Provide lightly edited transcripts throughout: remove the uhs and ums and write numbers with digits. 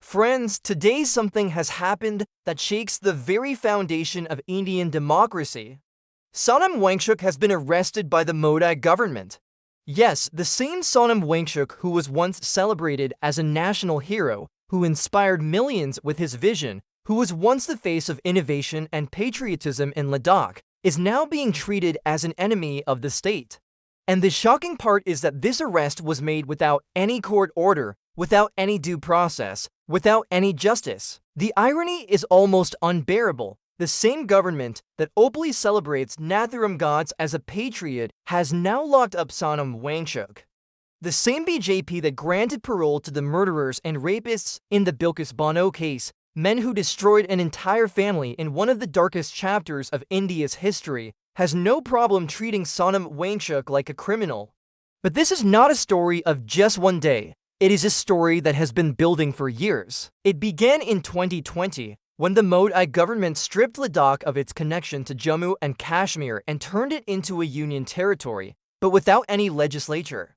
Friends, today something has happened that shakes the very foundation of Indian democracy. Sonam Wangchuk has been arrested by the Modi government. Yes, the same Sonam Wangchuk who was once celebrated as a national hero, who inspired millions with his vision, who was once the face of innovation and patriotism in Ladakh, is now being treated as an enemy of the state. And the shocking part is that this arrest was made without any court order, without any due process, without any justice. The irony is almost unbearable. The same government that openly celebrates Nathuram gods as a patriot has now locked up Sonam Wangchuk. The same BJP that granted parole to the murderers and rapists in the Bilkis Bano case, men who destroyed an entire family in one of the darkest chapters of India's history, has no problem treating Sonam Wangchuk like a criminal. But this is not a story of just one day. It is a story that has been building for years. It began in 2020, when the Modi government stripped Ladakh of its connection to Jammu and Kashmir and turned it into a union territory, but without any legislature.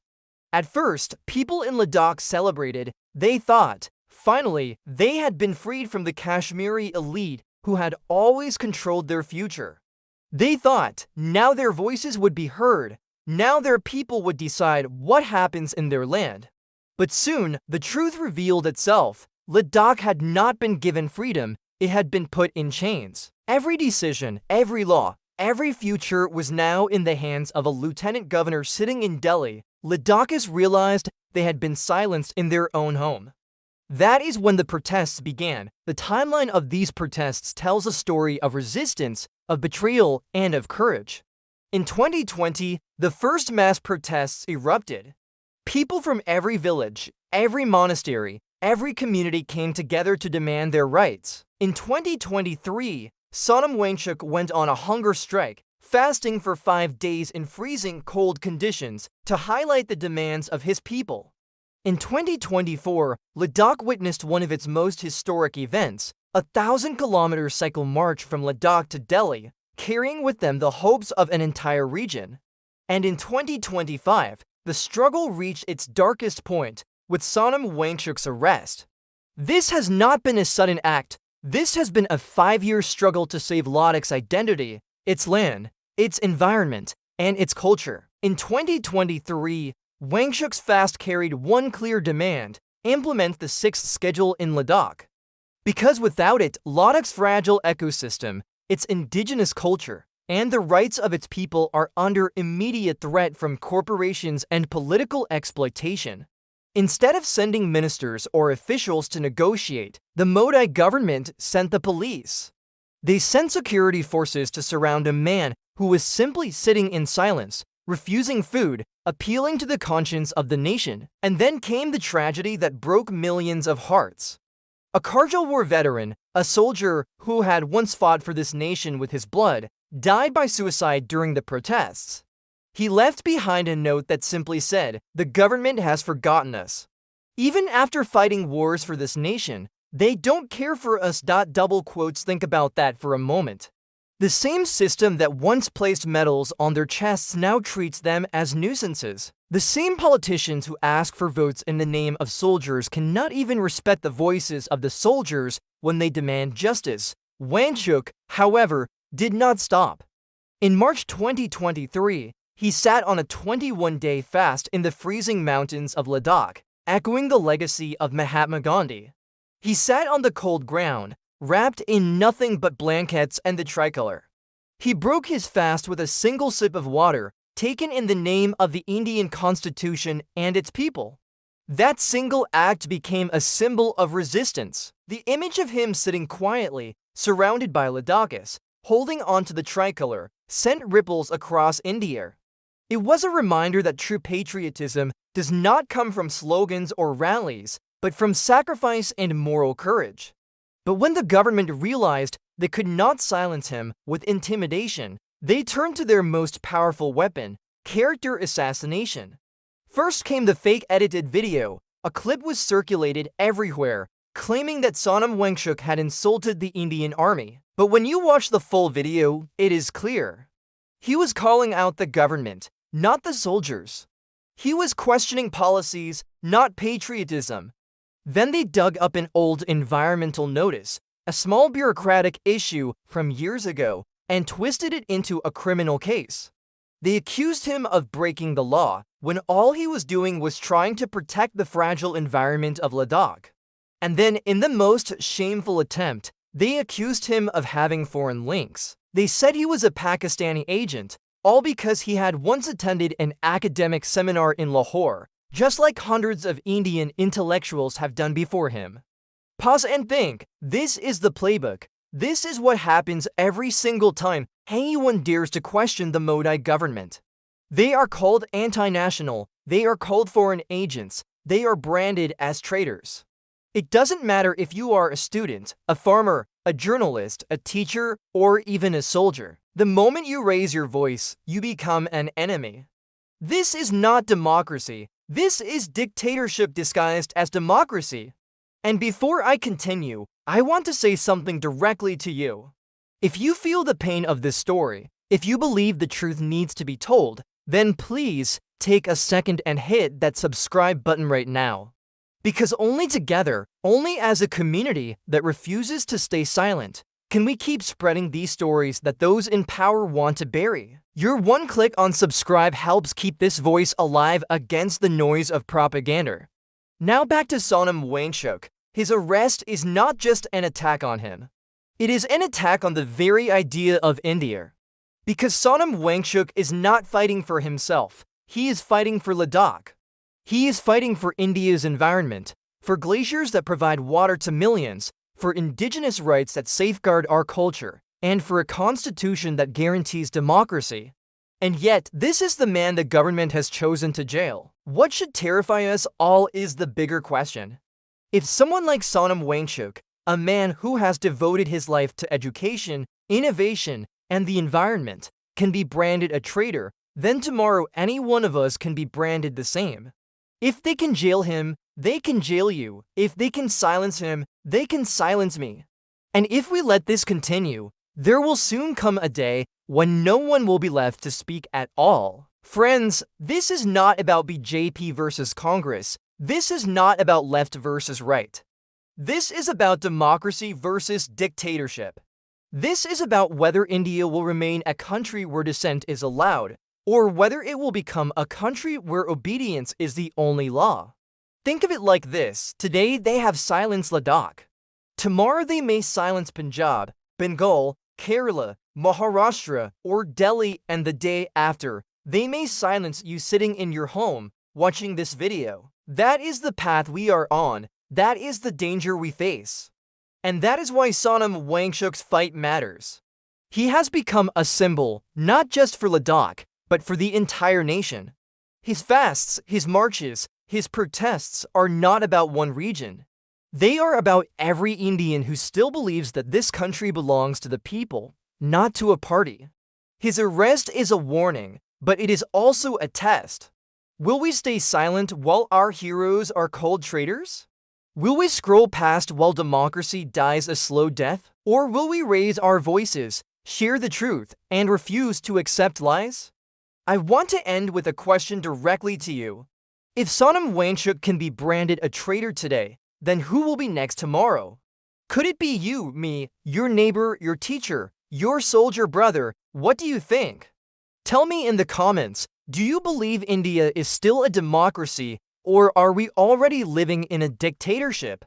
At first, people in Ladakh celebrated. They thought, finally, they had been freed from the Kashmiri elite who had always controlled their future. They thought, now their voices would be heard, now their people would decide what happens in their land. But soon, the truth revealed itself. Ladakh had not been given freedom, it had been put in chains. Every decision, every law, every future was now in the hands of a lieutenant governor sitting in Delhi. Ladakhis realized they had been silenced in their own home. That is when the protests began. The timeline of these protests tells a story of resistance, of betrayal, and of courage. In 2020, the first mass protests erupted. People from every village, every monastery, every community came together to demand their rights. In 2023, Sonam Wangchuk went on a hunger strike, fasting for 5 days in freezing cold conditions to highlight the demands of his people. In 2024, Ladakh witnessed one of its most historic events, a 1,000-kilometer cycle march from Ladakh to Delhi, carrying with them the hopes of an entire region. And in 2025, the struggle reached its darkest point with Sonam Wangchuk's arrest. This has not been a sudden act. This has been a 5-year struggle to save Ladakh's identity, its land, its environment, and its culture. In 2023, Wangchuk's fast carried one clear demand: implement the 6th schedule in Ladakh. Because without it, Ladakh's fragile ecosystem, its indigenous culture, and the rights of its people are under immediate threat from corporations and political exploitation. Instead of sending ministers or officials to negotiate, the Modi government sent the police. They sent security forces to surround a man who was simply sitting in silence, refusing food, appealing to the conscience of the nation. And then came the tragedy that broke millions of hearts. A Kargil war veteran, a soldier who had once fought for this nation with his blood, died by suicide during the protests. He left behind a note that simply said, "The government has forgotten us. Even after fighting wars for this nation, they don't care for us." Double quotes, think about that for a moment. The same system that once placed medals on their chests now treats them as nuisances. The same politicians who ask for votes in the name of soldiers cannot even respect the voices of the soldiers when they demand justice. Wangchuk, however, did not stop. In March 2023, he sat on a 21-day fast in the freezing mountains of Ladakh, echoing the legacy of Mahatma Gandhi. He sat on the cold ground, wrapped in nothing but blankets and the tricolor. He broke his fast with a single sip of water, taken in the name of the Indian Constitution and its people. That single act became a symbol of resistance. The image of him sitting quietly, surrounded by Ladakhis, holding onto the tricolor, sent ripples across India. It was a reminder that true patriotism does not come from slogans or rallies, but from sacrifice and moral courage. But when the government realized they could not silence him with intimidation, they turned to their most powerful weapon: character assassination. First came the fake edited video. A clip was circulated everywhere, claiming that Sonam Wangchuk had insulted the Indian army. But when you watch the full video, it is clear. He was calling out the government, not the soldiers. He was questioning policies, not patriotism. Then they dug up an old environmental notice, a small bureaucratic issue from years ago, and twisted it into a criminal case. They accused him of breaking the law when all he was doing was trying to protect the fragile environment of Ladakh. And then, in the most shameful attempt, they accused him of having foreign links. They said he was a Pakistani agent, all because he had once attended an academic seminar in Lahore, just like hundreds of Indian intellectuals have done before him. Pause and think. This is the playbook. This is what happens every single time anyone dares to question the Modi government. They are called anti-national, they are called foreign agents, they are branded as traitors. It doesn't matter if you are a student, a farmer, a journalist, a teacher, or even a soldier. The moment you raise your voice, you become an enemy. This is not democracy. This is dictatorship disguised as democracy. And before I continue, I want to say something directly to you. If you feel the pain of this story, if you believe the truth needs to be told, then please take a second and hit that subscribe button right now. Because only together, only as a community that refuses to stay silent, can we keep spreading these stories that those in power want to bury. Your one click on subscribe helps keep this voice alive against the noise of propaganda. Now back to Sonam Wangchuk. His arrest is not just an attack on him. It is an attack on the very idea of India. Because Sonam Wangchuk is not fighting for himself, he is fighting for Ladakh. He is fighting for India's environment, for glaciers that provide water to millions, for indigenous rights that safeguard our culture, and for a constitution that guarantees democracy. And yet, this is the man the government has chosen to jail. What should terrify us all is the bigger question. If someone like Sonam Wangchuk, a man who has devoted his life to education, innovation, and the environment, can be branded a traitor, then tomorrow any one of us can be branded the same. If they can jail him, they can jail you. If they can silence him, they can silence me. And if we let this continue, there will soon come a day when no one will be left to speak at all. Friends, this is not about BJP versus Congress. This is not about left versus right. This is about democracy versus dictatorship. This is about whether India will remain a country where dissent is allowed, or whether it will become a country where obedience is the only law. Think of it like this. Today they have silenced Ladakh. Tomorrow they may silence Punjab, Bengal, Kerala, Maharashtra, or Delhi, and the day after, they may silence you sitting in your home, watching this video. That is the path we are on. That is the danger we face. And that is why Sonam Wangchuk's fight matters. He has become a symbol, not just for Ladakh, but for the entire nation. His fasts, his marches, his protests are not about one region. They are about every Indian who still believes that this country belongs to the people, not to a party. His arrest is a warning, but it is also a test. Will we stay silent while our heroes are called traitors? Will we scroll past while democracy dies a slow death? Or will we raise our voices, share the truth, and refuse to accept lies? I want to end with a question directly to you. If Sonam Wangchuk can be branded a traitor today, then who will be next tomorrow? Could it be you, me, your neighbor, your teacher, your soldier brother? What do you think? Tell me in the comments, do you believe India is still a democracy, or are we already living in a dictatorship?